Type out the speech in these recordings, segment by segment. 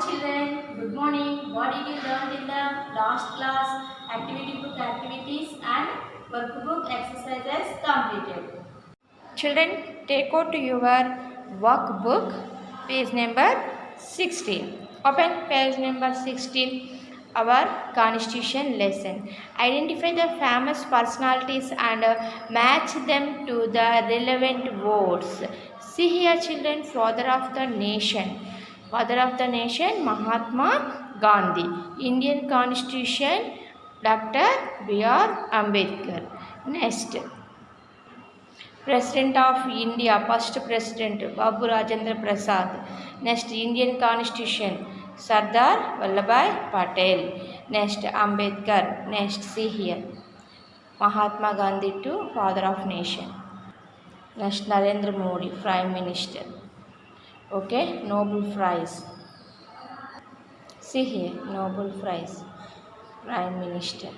children, good morning. What did you learn in the last class? Activity book activities and workbook exercises completed. Children, take out your workbook, page number 16. Open page number 16, our constitution lesson. Identify the famous personalities and match them to the relevant words. See here, children, father of the nation. Father of the nation, Mahatma Gandhi. Indian Constitution, Dr. B.R. Ambedkar. Next, President of India, first President, Babu Rajendra Prasad. Next, Indian Constitution, Sardar Vallabhbhai Patel. Next, Ambedkar. Next, see here, Mahatma Gandhi to Father of Nation. Next, Narendra Modi, Prime Minister. Okay, Nobel Prize. See here, Nobel Prize, Prime Minister.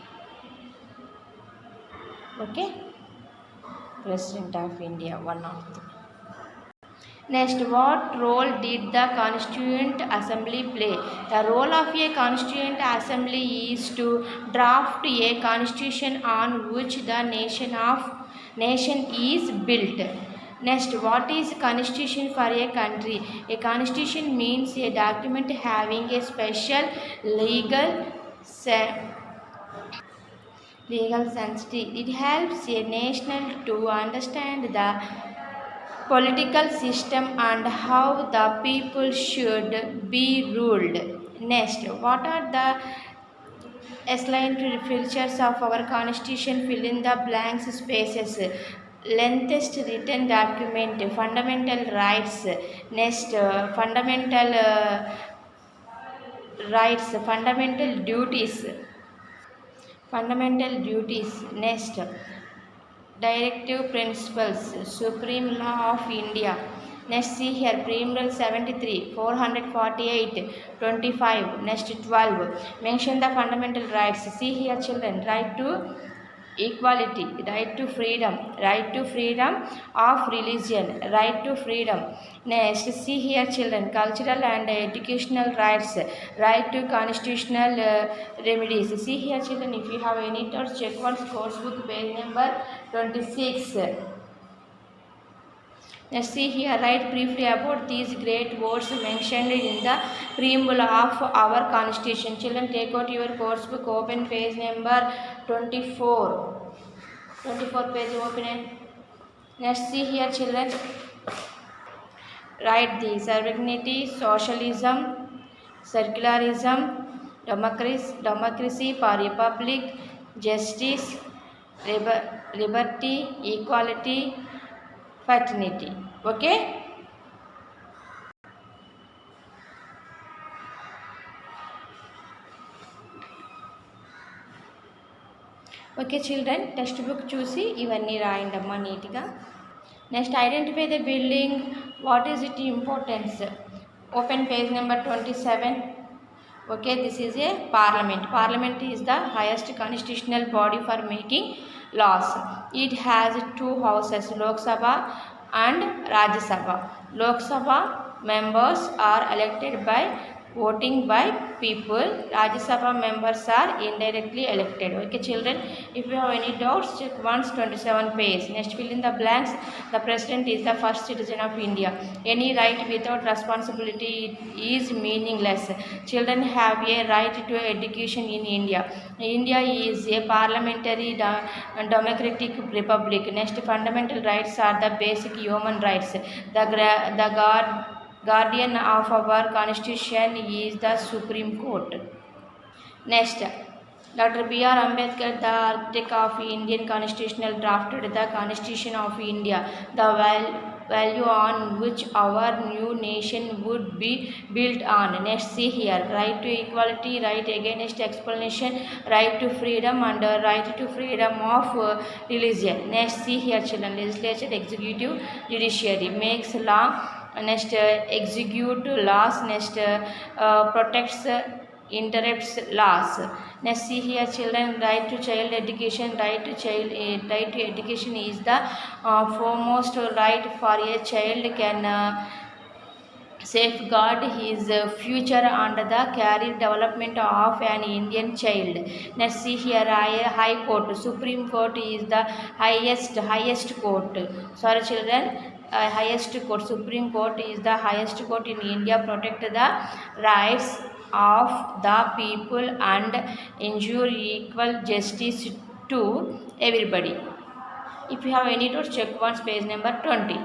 Okay, President of India, one of them. Next, what role did the Constituent Assembly play? The role of a Constituent Assembly is to draft a constitution on which the nation is built. Next, what is constitution for a country? A constitution means a document having a special legal sensitivity. It helps a nation to understand the political system and how the people should be ruled. Next, what are the essential features of our constitution? Fill in the blank spaces. Lengthest written document, fundamental rights. Next, fundamental rights, fundamental duties. Fundamental duties. Next, Directive Principles, Supreme Law of India. Next, see here, Preamble 73, 448, 25. Next, 12. Mention the fundamental rights. See here, children, right to equality, right to freedom of religion, right to freedom. Next, see here, children, cultural and educational rights, right to constitutional remedies. See here, children, if you have any doubts, check one course book, page number 26. Now see here, write briefly about these great words mentioned in the preamble of our constitution. Children, take out your course book, open page number 24. 24 page, open it. Next, see here, children, write the sovereignty, socialism, secularism, democracy for republic, justice, liberty, equality, fraternity. Okay. Okay, children, textbook చూసి ఇవన్నీ రాయండమ్మా నీట్గా. Next, identify the building, what is it importance. Open page number 27. Okay, this is a parliament. Parliament is the highest constitutional body for making laws. It has two houses, Lok Sabha and Rajya Sabha. Lok Sabha members are elected by voting by people. Rajya Sabha members are indirectly elected. Okay, children, if you have any doubts, check once 27 page. Next, fill in the blanks. The president is the first citizen of India. Any right without responsibility is meaningless. Children have a right to education in India. India is a parliamentary democratic republic. Next, fundamental rights are the basic human rights. The guardian of our constitution is the Supreme Court. Next, Dr. B.R. Ambedkar, the architect of Indian constitution, drafted the Constitution of India, the value on which our new nation would be built on. Next, see here, right to equality, right against explanation, right to freedom and right to freedom of religion. Next, see here, children, legislature, executive, judiciary makes law. Next, execute laws. Next, protects, interrupts laws. Next, see here, children, right to child education. Right to education is the foremost right for a child safeguard his future and the career development of an Indian child. Let's see here, High Court, Supreme Court is the highest court. Sorry, children. Highest court, Supreme Court is the highest court in India. Protect the rights of the people and ensure equal justice to everybody. If you have any doubts, check once page number 20.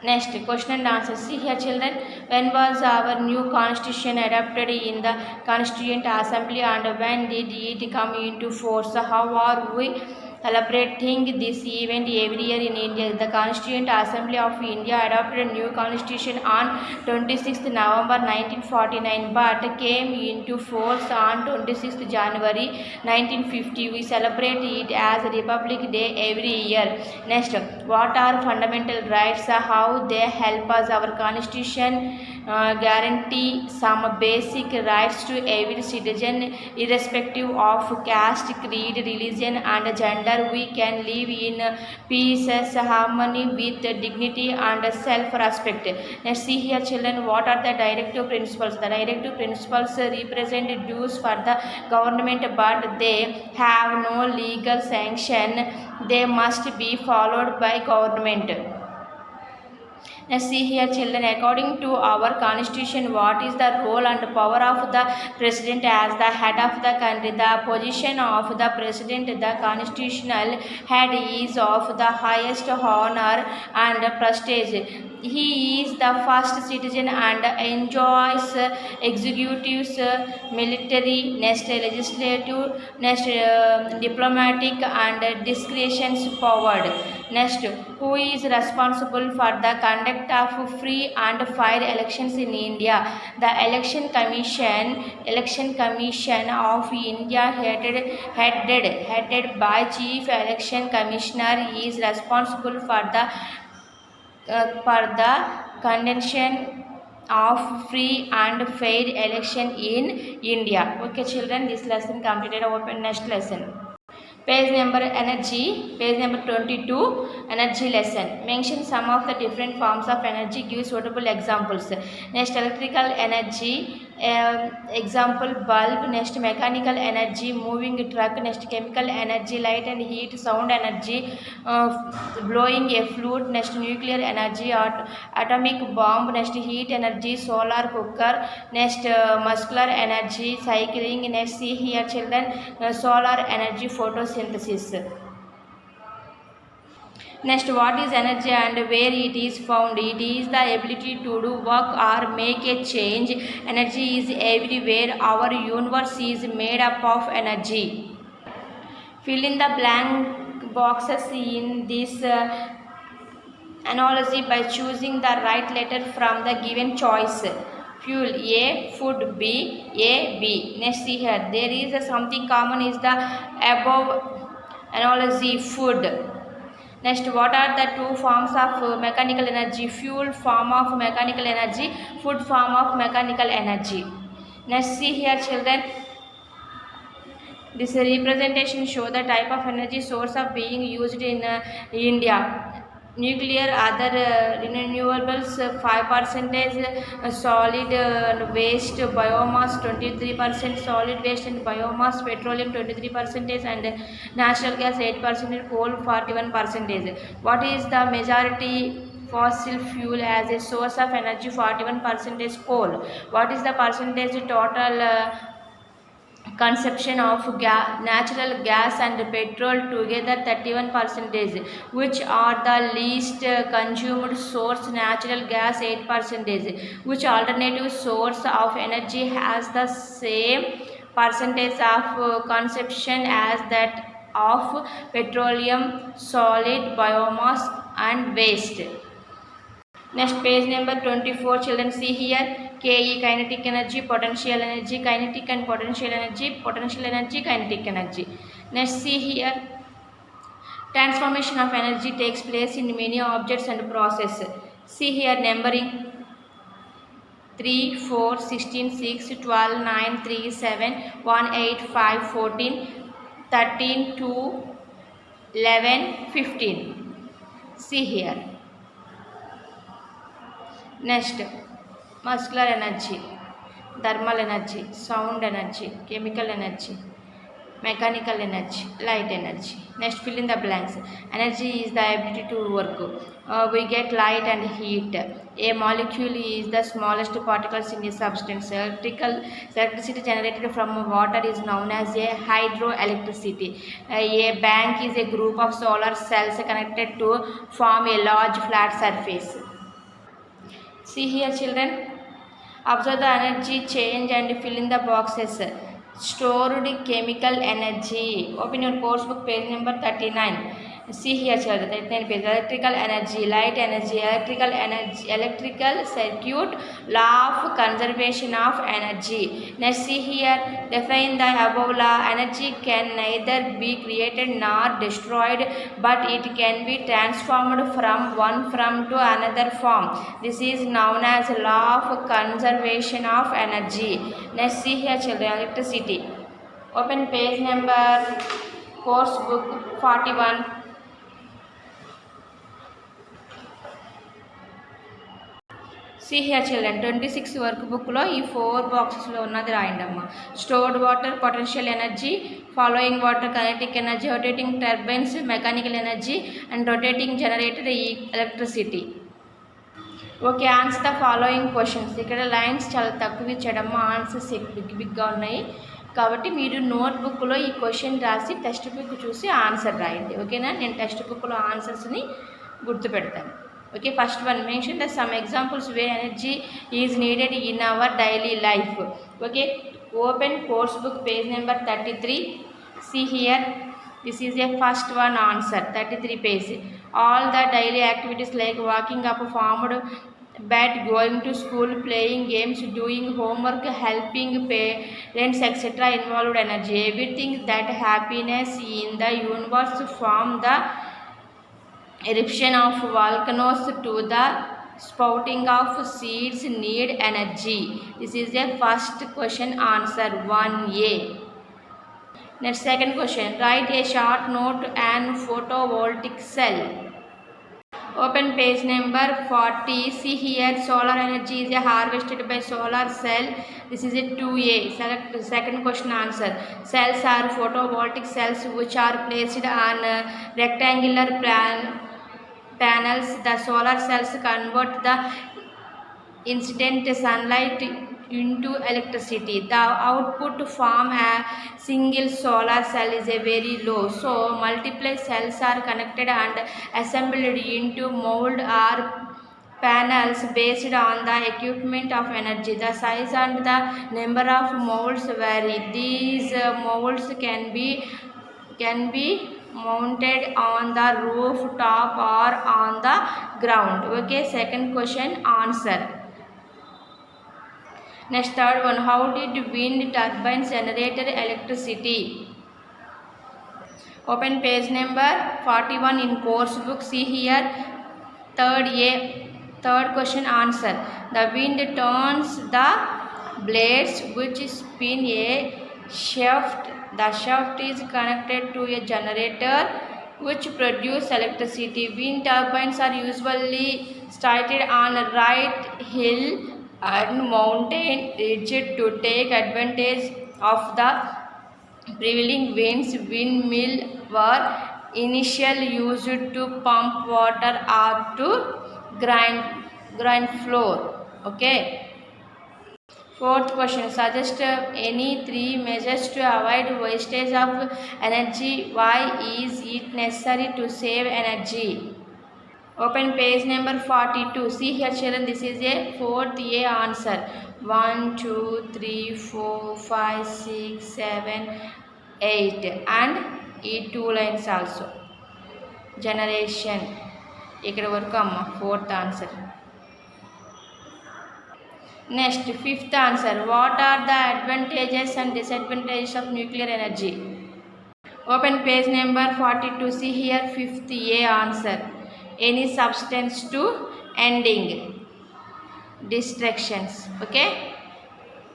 Next, question and answer. See here, children. When was our new constitution adopted in the Constituent Assembly and when did it come into force? How are we celebrating this event every year in India? The Constituent Assembly of India adopted a new constitution on 26th November 1949 but came into force on 26th January 1950. We celebrate it as Republic Day every year. Next, what are fundamental rights? How they help us? Our constitution guarantee some basic rights to every citizen irrespective of caste, creed, religion and gender. We can live in peace, harmony with dignity and self-respect. Let's see here, children, what are the directive principles? The directive principles represent dues for the government but they have no legal sanction. They must be followed by government. Let's see here, children. According to our constitution, what is the role and power of the president as the head of the country? The position of the president, the constitutional head, is of the highest honor and prestige. He is the first citizen and enjoys executives, military, next legislative, next diplomatic and discretion's power. Next, who is responsible for the conduct of free and fair elections in India? The Election Commission of India headed by Chief Election Commissioner is responsible for the conduction of free and fair election in India. Okay, children, this lesson completed. Open next lesson. Page number energy, page number 22, energy lesson. Mention some of the different forms of energy, give suitable examples. Next, electrical energy, example bulb. Next, mechanical energy, moving truck. Next, chemical energy, light and heat. Sound energy, blowing a flute. Next, nuclear energy, atomic bomb. Next, heat energy, solar cooker. Next, muscular energy, cycling. Next, see here, children, solar energy, photosynthesis. Next, what is energy and where it is found? It is the ability to do work or make a change. Energy is everywhere. Our universe is made up of energy. Fill in the blank boxes in this analogy by choosing the right letter from the given choice. Fuel A, food B, A, B. Next, see here, there is something common is the above analogy, food. Next, what are the two forms of mechanical energy? Fuel form of mechanical energy, food form of mechanical energy. Next, see here, children, this representation show the type of energy source of being used in India. Nuclear, other renewables 5%, solid waste biomass 23%, solid waste and biomass petroleum 23%, and natural gas 8%, coal 41%. What is the majority fossil fuel as a source of energy? 41% coal. What is the percentage total consumption of natural gas and petrol together? 31%. Which are the least consumed source? Natural gas 8%. Which alternative source of energy has the same percentage of consumption as that of petroleum, solid, biomass and waste? Next, page number 24, children, see here, KE, kinetic energy, potential energy, kinetic and potential energy, kinetic energy. Next, see here, transformation of energy takes place in many objects and processes. See here, numbering 3, 4, 16, 6, 12, 9, 3, 7, 1, 8, 5, 14, 13, 2, 11, 15. See here. Next, muscular energy, thermal energy, sound energy, chemical energy, mechanical energy, light energy. Next, fill in the blanks. Energy is the ability to work. We get light and heat. A molecule is the smallest particles in a substance. Electricity generated from water is known as a hydroelectricity. A bank is a group of solar cells connected to form a large flat surface. See here, children. Observe the energy change and fill in the boxes. Stored chemical energy. Open your course book, page number 39. See here, children. 39 page. Electrical energy, light energy, electrical circuit, law of conservation of energy. Next, see here. Define the above law. Energy can neither be created nor destroyed, but it can be transformed from one form to another form. This is known as law of conservation of energy. Next, see here, children. Electricity. Open page number course book 41. See here, children. 26 work బుక్లో ఈ 4 బాక్సెస్లో ఉన్నది రాయండమ్మా. Stored water, potential energy, following water, kinetic energy, rotating turbines, mechanical energy and rotating generator electricity. Okay, answer the following questions. ఇక్కడ lines చాలా తక్కువ ఇచ్చాడమ్మా, answers బిగ్గా ఉన్నాయి. కాబట్టి మీరు నోట్బుక్లో ఈ క్వశ్చన్ రాసి టెక్స్ట్ బుక్ చూసి ఆన్సర్ రాయండి. ఓకేనా? నేను టెక్స్ట్ బుక్లో ఆన్సర్స్ని గుర్తుపెడతాను. Okay, first one, mention the some examples where energy is needed in our daily life. Okay, open course book page number 33. See here, this is a first one answer, 33 page. All the daily activities like walking up, formed bed, going to school, playing games, doing homework, helping parents, etc. involved energy. Everything that happiness in the universe from the eruption of volcanoes to the spouting of seeds need energy. This is the first question answer 1A. Next, second question. Write a short note and photovoltaic cell. Open page number 40. See here, solar energy is harvested by solar cell. This is a 2A. Select the second question answer. Cells are photovoltaic cells which are placed on rectangular panels. The solar cells convert the incident sunlight into electricity. The output from a single solar cell is a very low, so multiple cells are connected and assembled into mold or panels based on the equipment of energy. The size and the number of molds vary. These molds can be mounted on the rooftop or on the ground. Okay, second question answer. Next, third one. How did wind turbines generate electricity? Open page number 41 in course book. See here, third question answer. The wind turns the blades which spin a shaft. The shaft is connected to a generator which produces electricity. Wind turbines are usually sited on a right hill and mountain ridge to take advantage of the prevailing winds. Windmill were initially used to pump water or to grind flour. Okay. Fourth question. Suggest any 3 measures to avoid wastage of energy. Why is it necessary to save energy? Open page number 42. See here, children. This is a 4th A answer. 1, 2, 3, 4, 5, 6, 7, 8 and 2 lines also. Generation. ఇక్కడ వరకు అమ్మ 4th answer. Next, 5th answer. What are the advantages and disadvantages of nuclear energy? Open page number 42. See here, 5th A answer. Any substance to ending distractions. Okay,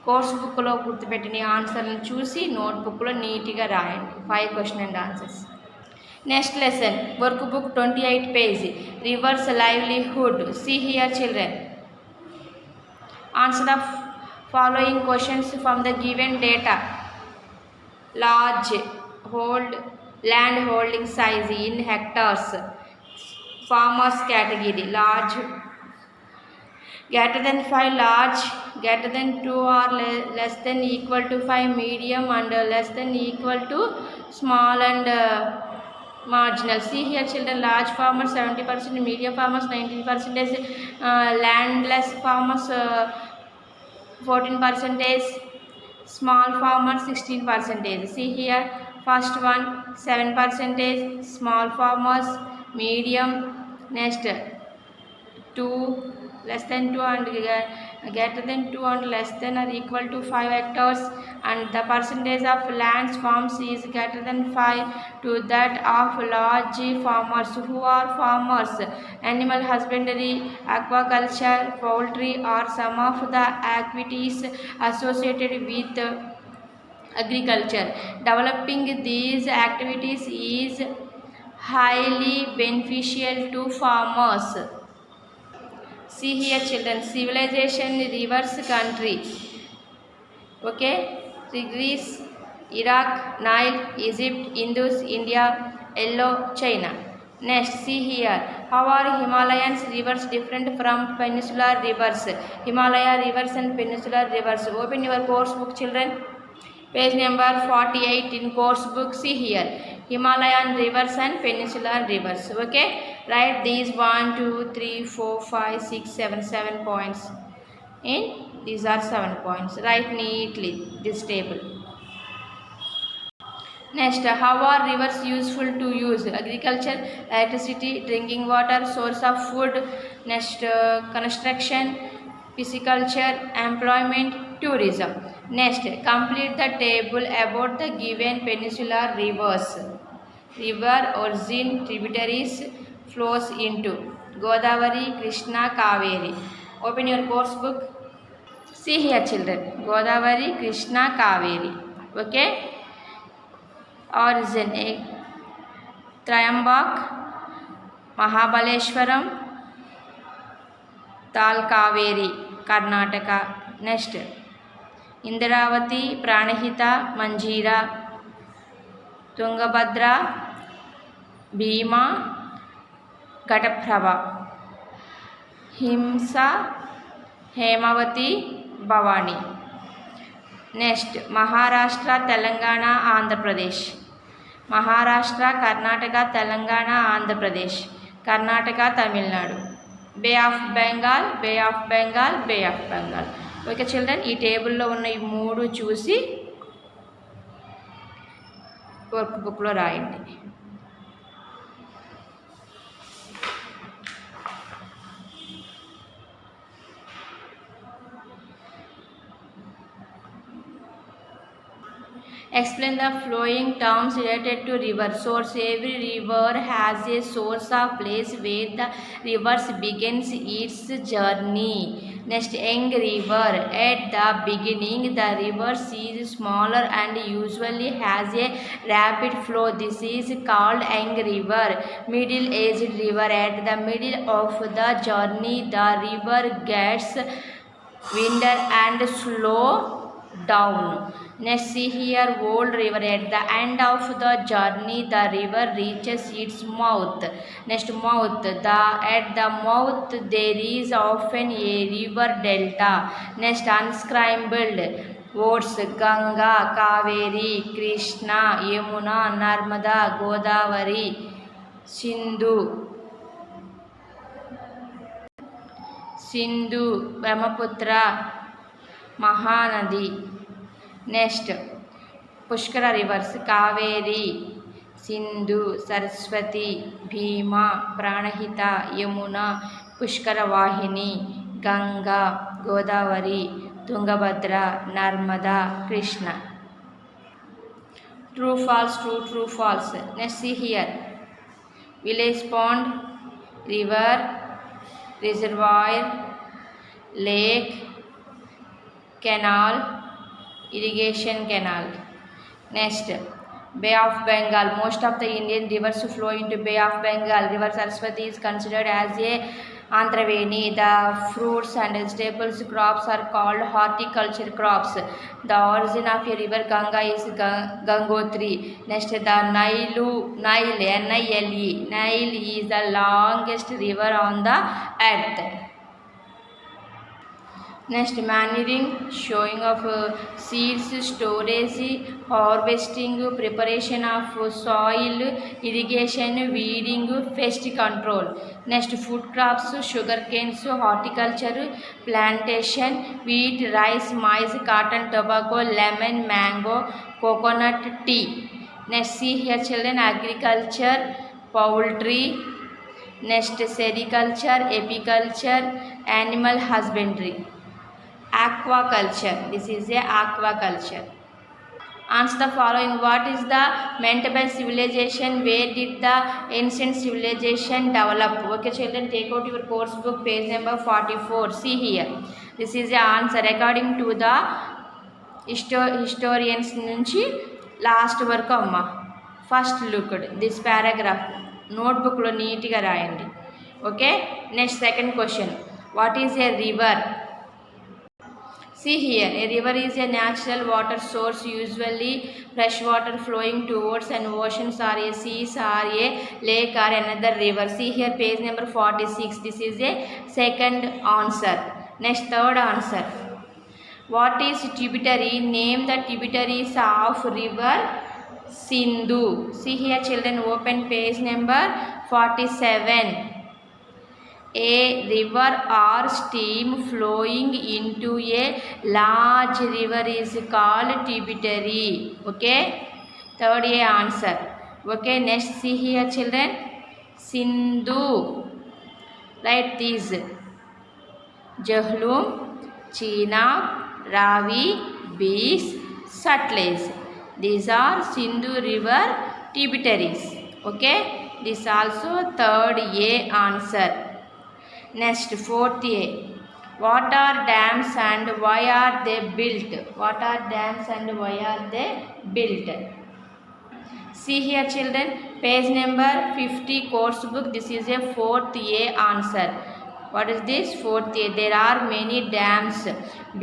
course బుక్లో గుర్తుపెట్టిన ఆన్సర్ని చూసి నోట్బుక్లో నీట్గా రాయండి. 5 question and answers. Next lesson, work book 28 page, reverse livelihood. See here, children. Answer the following questions from the given data. Large land holding size in hectares. Farmers category. Large greater than 5, large greater than 2 or less than equal to 5, medium and less than equal to small and marginal. See here children, large farmers 70%, medium farmers 19%, landless farmers 14%, small farmers 16%. See here, first one 7%, small farmers, medium, next 2, less than 2 and greater than 2 and less than or equal to 5 hectares, and the percentage of land farms is greater than 5 to that of large farmers. Who are farmers? Animal husbandry, aquaculture, poultry are some of the activities associated with agriculture. Developing these activities is highly beneficial to farmers. See here children, civilization reverse country. Okay, Greece, Iraq, Nile, Egypt, Indus, India, Yellow, China. Next, see here, how are Himalayan rivers different from peninsular rivers? Himalaya rivers and peninsular rivers. Open your course book children. Page number 48 in course book. See here, Himalayan rivers and peninsular rivers. Okay, write these 1, 2, 3, 4, 5, 6, 7 points. In these are 7 points. Write neatly this table. Next, how are rivers useful to use? Agriculture, electricity, drinking water, source of food. Next, construction, pisciculture, employment, tourism. Next, complete the table about the given peninsular rivers. River origin, tributaries, flows into Godavari, Krishna, Kaveri. Open your course book. See here children, Godavari, Krishna, Kaveri. Okay. Origin, Trayambak, Mahabaleshwaram, Talkaveri, Karnataka. Next, Indravati, Pranahita, Manjira, Tungabhadra, Bhima, Ghataprabha, Himsa, Hemavati, Bhavani. Next, Maharashtra, Telangana, Andhra Pradesh. Maharashtra, Karnataka, Telangana, Andhra Pradesh. Karnataka, Tamil Nadu. Bay of Bengal, Bay of Bengal, Bay of Bengal. Okay children, ఈ టేబుల్లో ఉన్న ఈ మూడు చూసి work బుక్లో రాయండి. Explain the flowing terms related to river source. Every river has a source of place where the river begins its journey. Next, young river. At the beginning, the river is smaller and usually has a rapid flow. This is called young river. Middle-aged river. At the middle of the journey, the river gets wider and slow down. Next, see here, old river. At the end of the journey, the river reaches its mouth. Next, mouth. At the mouth, there is often a river delta. Next, unscrambled words: Ganga, Kaveri, Krishna, Yamuna, Narmada, Godavari, Sindhu, Brahmaputra, Mahanadi. Next, Pushkara rivers: Kaveri, Sindhu, Saraswati, Bhima, Pranahita, Yamuna, Pushkara Vahini, Ganga, Godavari, Tungabhadra, Narmada, Krishna. True, false, true, true, false. Next, see here. Village, pond, river, reservoir, lake, canal, irrigation canal. Next, Bay of Bengal. Most of the Indian rivers flow into Bay of Bengal. River Saraswati is considered as a Andhraveni. The fruits and vegetables crops are called horticulture crops. The origin of a river Ganga is Gangotri. Next, the Nile, Nile. Nile is the longest river on the earth. Next, manuring, showing of seeds, storage, harvesting, preparation of soil, irrigation, weeding, pest control. Next, food crops, sugar canes, horticulture, plantation, wheat, rice, maize, cotton, tobacco, lemon, mango, coconut, tea. Next, see here children, agriculture, poultry. Next, sericulture, apiculture, animal husbandry. Aquaculture. This is a aquaculture. Answer the following. What is the meant by civilization? Where did the ancient civilization develop? Okay children, take out your course book, page number 44. See here. This is the answer according to the historians నుంచి last వరకు అమ్మ. First look this paragraph నోట్బుక్లో నీట్గా రాయండి. Okay. Next second question. What is a river? See here, a river is a natural water source, usually fresh water flowing towards an ocean or a sea or a lake or another river. See here, page number 46. This is a second answer. Next, third answer. What is tributary? Name the tributaries of river Sindhu. See here, children, open page number 47. A river or stream flowing into a large river is called tributary. Okay, third A answer. Okay, next see here children, Sindhu. Write these: Jhelum, Chenab, Ravi, Beas, Sutlej. These are Sindhu river tributaries. Okay, this also third A answer. Next, fourth A. What are dams and why are they built? What are dams and why are they built? See here children, page number 50 course book. This is a fourth A answer. What is this? Fourth A. There are many dams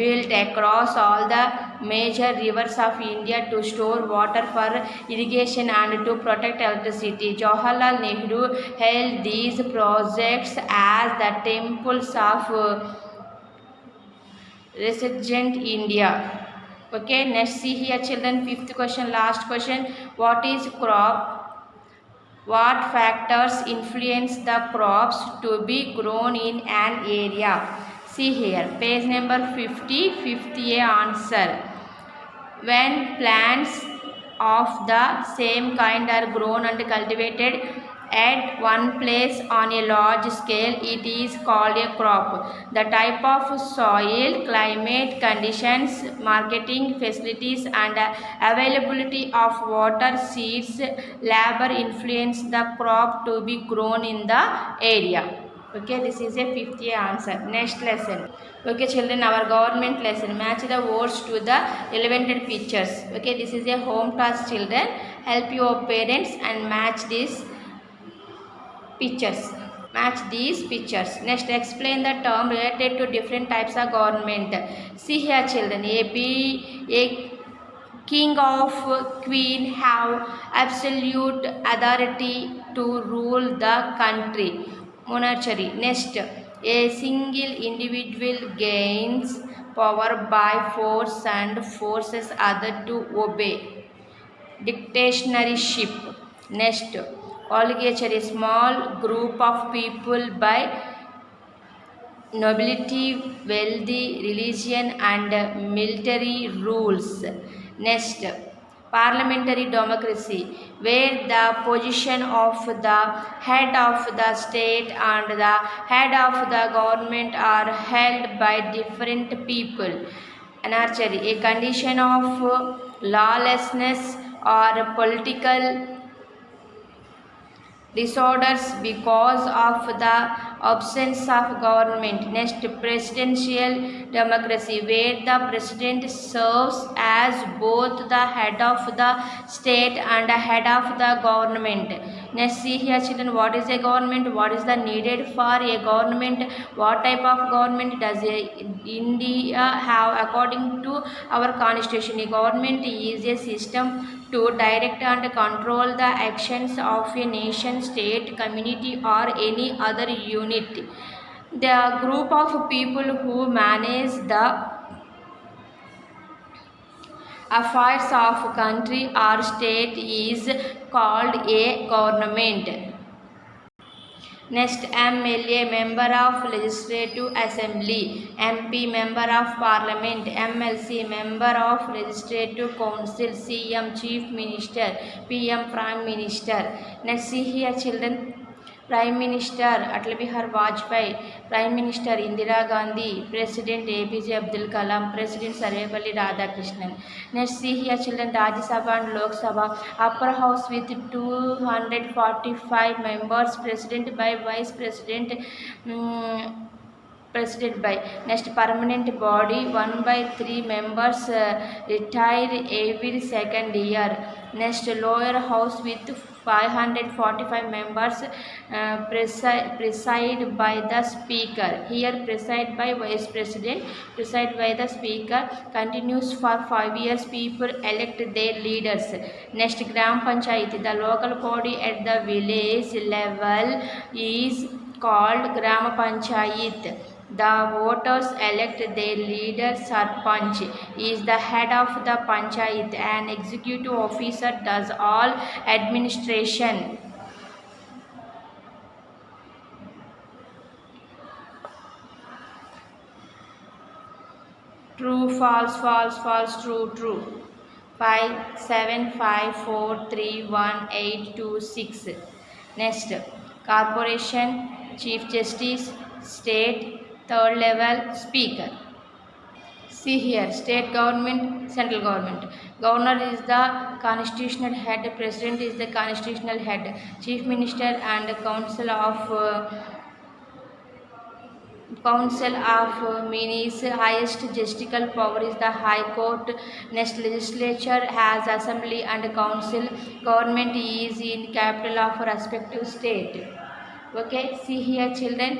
built across all the major rivers of India to store water for irrigation and to protect electricity. Jawaharlal Nehru hailed these projects as the temples of resurgent India. Okay, next see here children, fifth question, last question. What is crop? What factors influence the crops to be grown in an area? See here, page number 50, 50 A answer. When plants of the same kind are grown and cultivated at one place on a large scale, it is called a crop. The type of soil, climate conditions, marketing facilities and availability of water, seeds, labor influence the crop to be grown in the area. Okay, this is a 50th answer. Next lesson. Okay children, our government lesson, match the words to the relevant pictures. Okay, this is a home task children. Help your parents and match these pictures. Match these pictures. Next, explain the term related to different types of government. See here children, a king of queen have absolute authority to rule the country. Monarchy. Next, a single individual gains power by force and forces other to obey. Dictatorship. Next, oligarchy, a small group of people by nobility, wealthy, religion and military rules. Next, parliamentary democracy, where the position of the head of the state and the head of the government are held by different people. Anarchy, a condition of lawlessness or political disorders because of the absence of government. Next, presidential democracy, where the president serves as both the head of the state and the head of the government. Next, see here children, what is a government, what is the needed for a government, what type of government does India have according to our constitution. A government is a system to direct and control the actions of a nation, state, community or any other unit. The group of people who manage the affairs of country or state is called a government. Next, MLA, member of Legislative Assembly, MP, member of Parliament, MLC, member of Legislative Council, CM, Chief Minister, PM, Prime Minister. Next, see here children, Prime Minister Atal Bihari Vajpayee, Prime Minister Indira Gandhi, President APJ Abdul Kalam, President Sarvepalli Radhakrishnan. Next, see here children, Rajya Sabha and Lok Sabha, upper house with 245 members, President by Vice President, President by. Next, permanent body 1/3 members retire every second year. Next, lower house with 545 members preside by the speaker. Here preside by vice president, preside by the speaker, continues for 5 years. People elect their leaders. Next, gram panchayati, the local body at the village level is called gram panchayat. The voters elect their leader. Sarpanch is the head of the panchayat. An executive officer does all administration. True, false, false, false, true, true. 5, 7, 5, 4, 3, 1, 8, 2, 6. Next, corporation, chief justice, state, third level, speaker. See here, state government, central government. Governor is the constitutional head, president is the constitutional head, chief minister and council of Ministers, highest justical power is the High Court. Next, legislature has assembly and council. Government is in capital of respective state. Okay, see here children,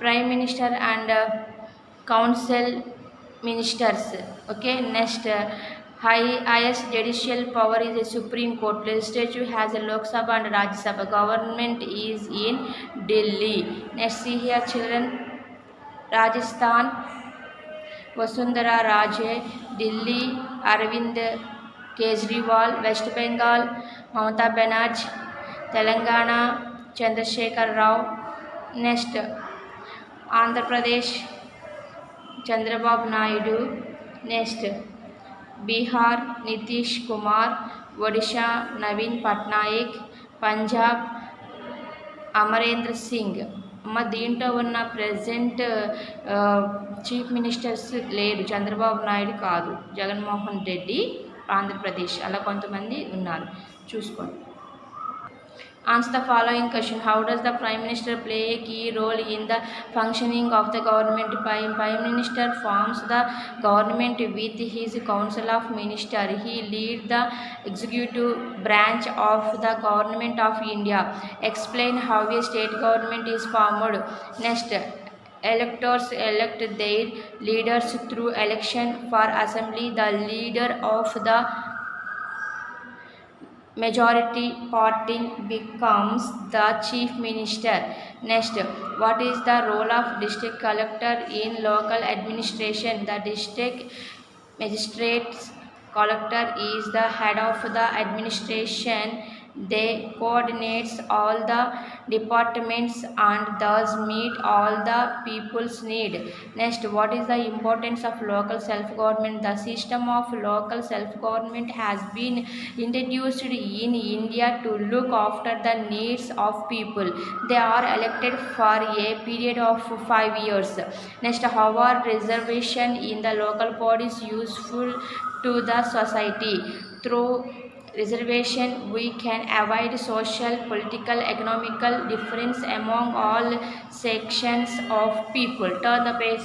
prime minister and council ministers. Okay, next, highest judicial power is the Supreme Court. Legislature has a Lok Sabha and Rajya Sabha. Government is in Delhi. Next, see here children, Rajasthan, Vasundhara Raje, Delhi, Arvind Kejriwal, West Bengal, Mamata Banerjee, Telangana, Chandrasekhar Rao. Next, Andhra Pradesh, Chandrababu Naidu. Next, Bihar, Nitish Kumar, Odisha, Naveen Patnaik, Punjab, Amarendra Singh. అమ్మ దీంట్లో ఉన్న present chief ministers లేరు, చంద్రబాబు నాయుడు కాదు, జగన్మోహన్ రెడ్డి ఆంధ్రప్రదేశ్, అలా కొంతమంది ఉన్నారు, చూసుకోండి. Answer the following question. How does the Prime Minister play a key role in the functioning of the government? Prime Minister forms the government with his council of ministers. He leads the executive branch of the government of India. Explain how a state government is formed. Next, electors elect their leaders through election. For assembly, the leader of the majority party becomes the chief minister. Next, what is the role of district collector in local administration? The district magistrates collector is the head of the administration. They coordinates all the departments and thus meet all the people's need. Next, what is the importance of local self-government? The system of local self-government has been introduced in India to look after the needs of people. They are elected for a period of 5 years. Next, how are reservation in the local bodies useful to the society? Through reservation we can avoid social, political, economical difference among all sections of people. Turn the page.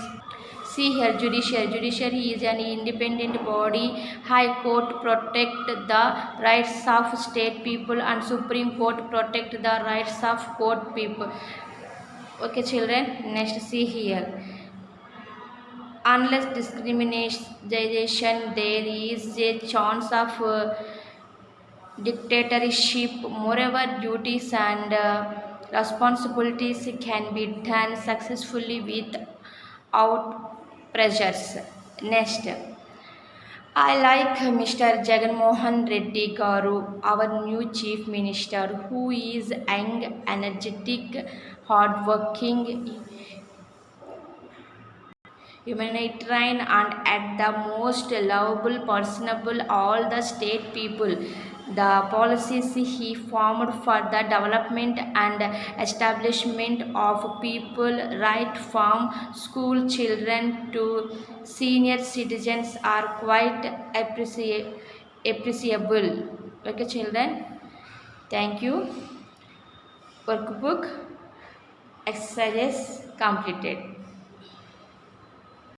See here, judiciary. Judiciary is an independent body. High Court protect the rights of state people and Supreme Court protect the rights of court people. Okay children, next see here. Unless discrimination, there is a chance of dictatorship. Moreover, duties and responsibilities can be done successfully without pressures. Next, I like Mr. Jagan Mohan Reddy Garu, our new chief minister, who is young, energetic, hardworking, humanitarian, and at the most lovable personable all the state people. The policies he formed for the development and establishment of people right from school children to senior citizens are quite appreciable. Okay children, thank you. Workbook exercises completed.